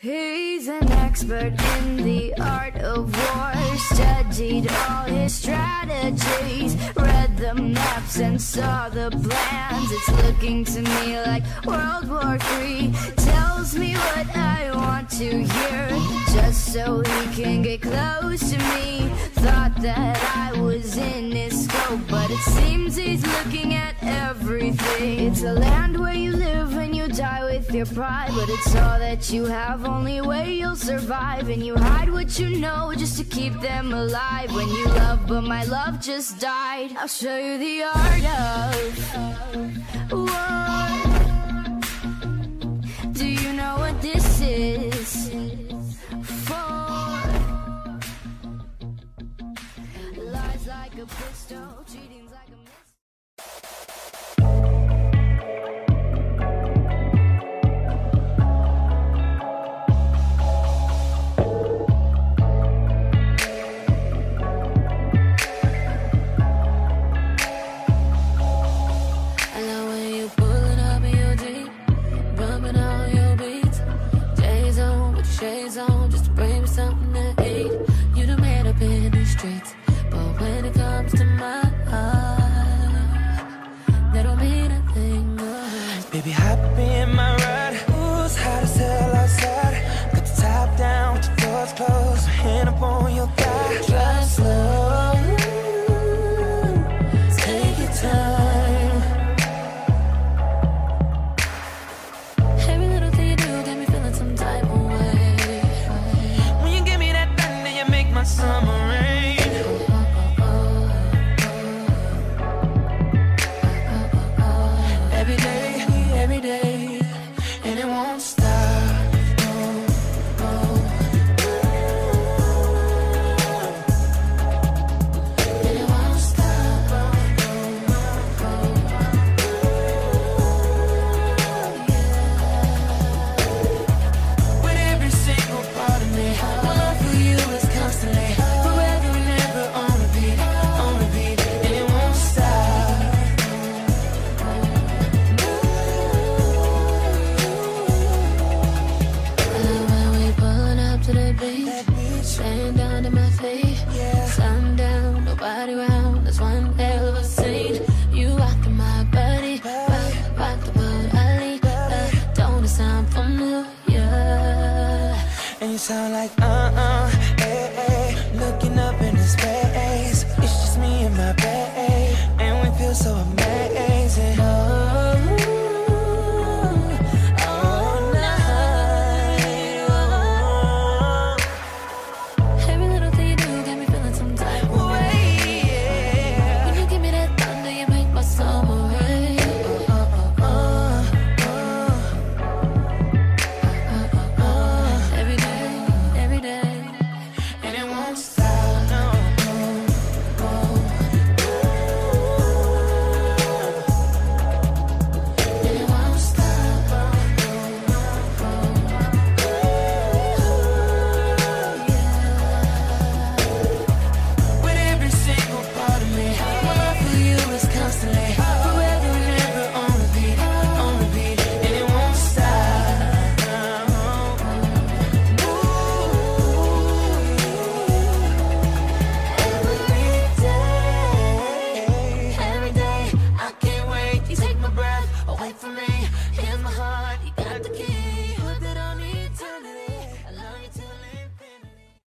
He's an expert in the art of war, studied all his strategies, read the maps and saw the plans. It's looking to me like World War III. Tells me what I want to hear, just so he can get close to me. Thought that I was in his scope, but it seems he's looking at everything. It's a land where you live and you die with your pride, but it's all that you have, only way you'll survive. And you hide what you know just to keep them alive. When you love, but my love just died. I'll show you the art of war. Do you know what this is for? Lies like a pistol, cheating's like a missile. Shades on just to bring me something to eat. You done made up in these streets, but when it comes to my heart, that don't mean a thing. Baby, hop in my ride. Who's hot as hell outside? Put the top down with your doors closed, my hand up on your thigh. Drive slow, take your time. Every little thing you do got me feeling some type of way. My summer rain. Every day, and it won't stop. And it won't stop. With every single part of me, my love for you is constantly, forever and ever on repeat, and it won't stop. I love when we pulling up to the beach, laying down to my feet, sundown, nobody around, that's one hell of a scene. You rockin' my body, rock the boat, I lead, don't it sound familiar? And you sound like